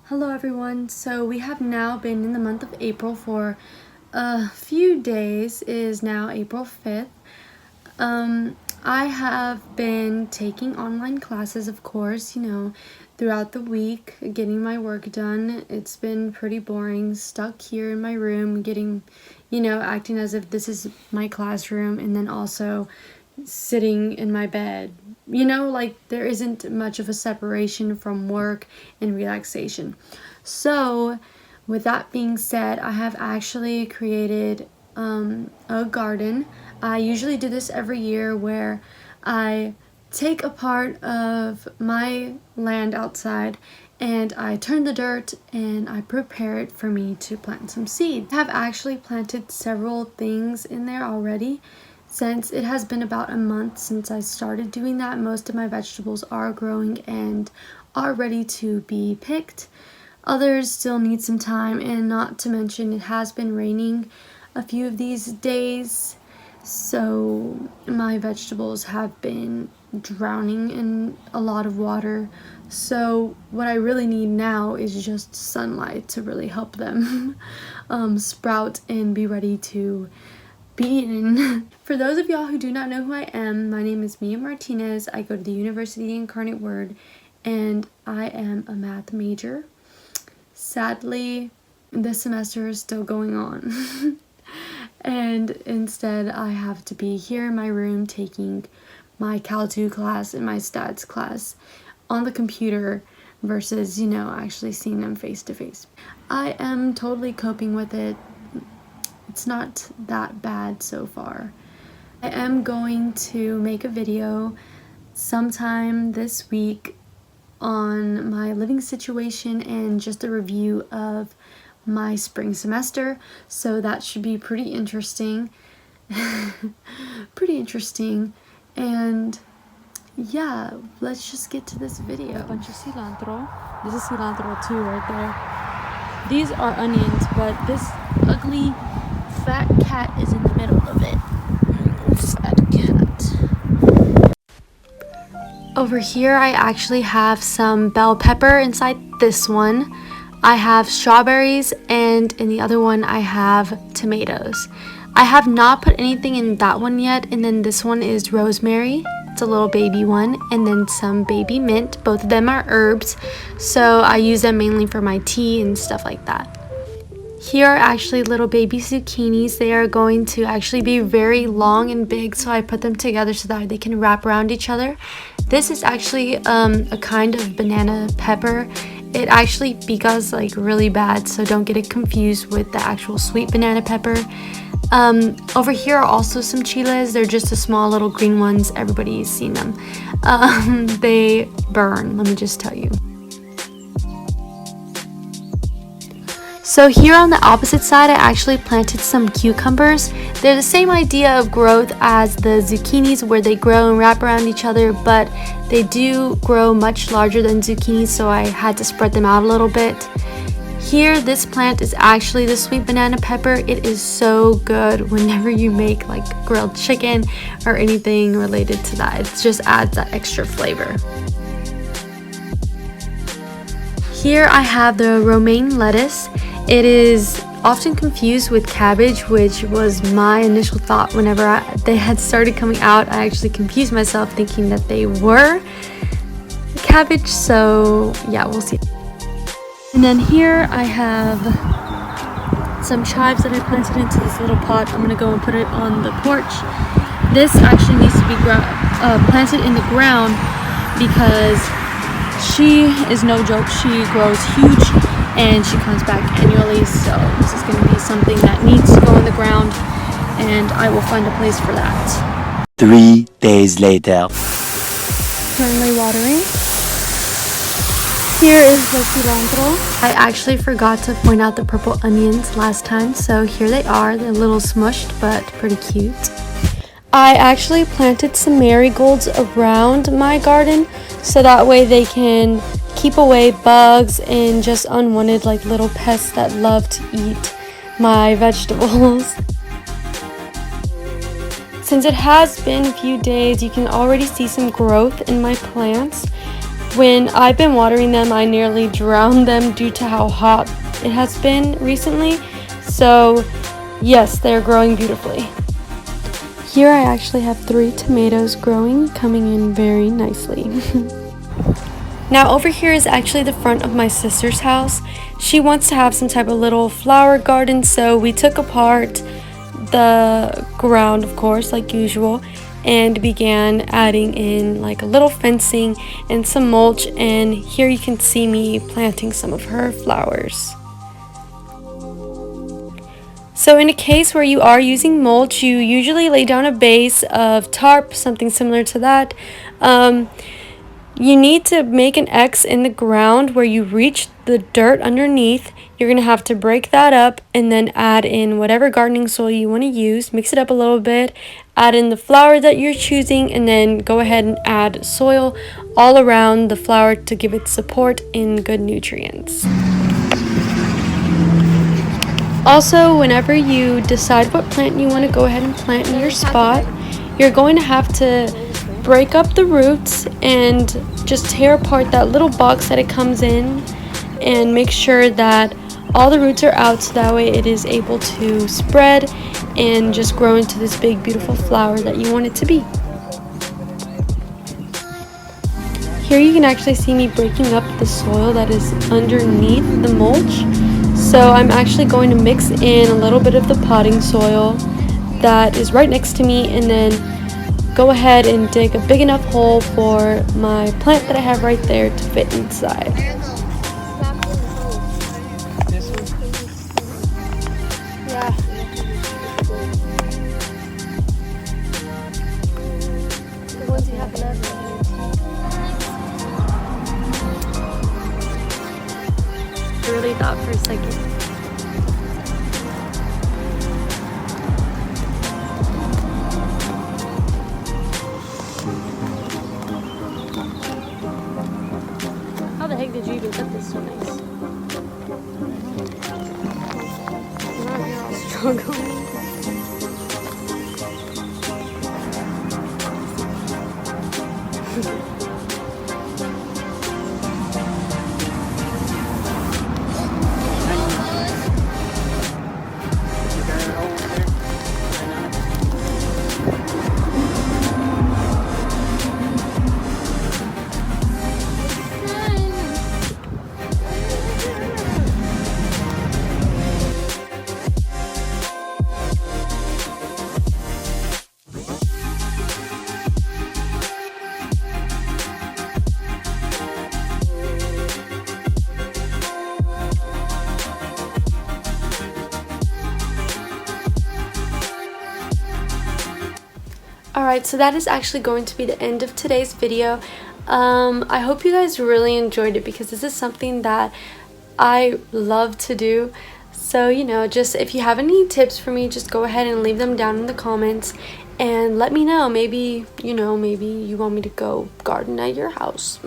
Hello everyone, so we have now been in the month of April for a few days. It is now April 5th. I have been taking online classes, of course, throughout the week, getting my work done. It's been pretty boring, stuck here in my room, getting, acting as if this is my classroom, and then also sitting in my bed. There isn't much of a separation from work and relaxation. So, with that being said, I have actually created a garden. I usually do this every year where I take a part of my land outside and I turn the dirt and I prepare it for me to plant some seeds. I have actually planted several things in there already. Since it has been about a month since I started doing that, most of my vegetables are growing and are ready to be picked. Others still need some time, and not to mention it has been raining a few of these days, so my vegetables have been drowning in a lot of water. So what I really need now is just sunlight to really help them sprout and be ready to be eaten. For those of y'all who do not know who I am, my name is Mia Martinez. I go to the University of Incarnate Word, and I am a math major. Sadly, this semester is still going on. And instead, I have to be here in my room taking my Cal 2 class and my stats class on the computer versus, actually seeing them face to face. I am totally coping with it. It's not that bad so far. I am going to make a video sometime this week on my living situation and just a review of my spring semester, so that should be pretty interesting. And yeah, let's just get to this video. A bunch of cilantro. This is cilantro too right there. These are onions, but this ugly fat cat is in the middle of it. Fat cat. Over here I actually have some bell pepper inside this one. I have strawberries, and in the other one I have tomatoes. I have not put anything in that one yet, and then this one is rosemary. It's a little baby one, and then some baby mint. Both of them are herbs, so I use them mainly for my tea and stuff like that. Here are actually little baby zucchinis. They are going to actually be very long and big, so I put them together so that they can wrap around each other. This is actually a kind of banana pepper. It actually picas really bad, so don't get it confused with the actual sweet banana pepper. Over here are also some chiles. They're just the small little green ones. Everybody's seen them. They burn, let me just tell you. So here on the opposite side, I actually planted some cucumbers. They're the same idea of growth as the zucchinis, where they grow and wrap around each other, but they do grow much larger than zucchinis, so I had to spread them out a little bit. Here, this plant is actually the sweet banana pepper. It is so good whenever you make grilled chicken or anything related to that. It just adds that extra flavor. Here I have the romaine lettuce. It is often confused with cabbage, which was my initial thought whenever they had started coming out. I actually confused myself thinking that they were cabbage, so yeah, we'll see. And then here I have some chives that I planted into this little pot. I'm gonna go and put it on the porch. This actually needs to be planted in the ground because she is no joke. She grows huge and she comes back annually, so this is going to be something that needs to go in the ground, and I will find a place for that. 3 days later. Currently watering. Here is the cilantro. I actually forgot to point out the purple onions last time, so here they are. They're a little smushed, but pretty cute. I actually planted some marigolds around my garden, so that way they can keep away bugs and just unwanted little pests that love to eat my vegetables. Since it has been a few days, you can already see some growth in my plants. When I've been watering them, I nearly drowned them due to how hot it has been recently. So yes, they're growing beautifully. Here I actually have 3 tomatoes growing, coming in very nicely. Now over here is actually the front of my sister's house. She wants to have some type of little flower garden, so we took apart the ground, of course, like usual, and began adding in like a little fencing and some mulch, and here you can see me planting some of her flowers. So in a case where you are using mulch, you usually lay down a base of tarp, something similar to that. You need to make an X in the ground where you reach the dirt underneath. You're going to have to break that up and then add in whatever gardening soil you want to use. Mix it up a little bit, add in the flower that you're choosing, and then go ahead and add soil all around the flower to give it support and good nutrients. Also, whenever you decide what plant you want to go ahead and plant in your spot, you're going to have to break up the roots and just tear apart that little box that it comes in and make sure that all the roots are out, so that way it is able to spread and just grow into this big beautiful flower that you want it to be. Here you can actually see me breaking up the soil that is underneath the mulch. So I'm actually going to mix in a little bit of the potting soil that is right next to me, and then go ahead and dig a big enough hole for my plant that I have right there to fit inside. Yeah. The ones you have left. I really thought for a second. How the heck did you even cut this so nice? Now you're all struggling. Alright, so that is actually going to be the end of today's video. I hope you guys really enjoyed it, because this is something that I love to do. So, you know, just if you have any tips for me, just go ahead and leave them down in the comments and let me know. Maybe, you know, maybe you want me to go garden at your house.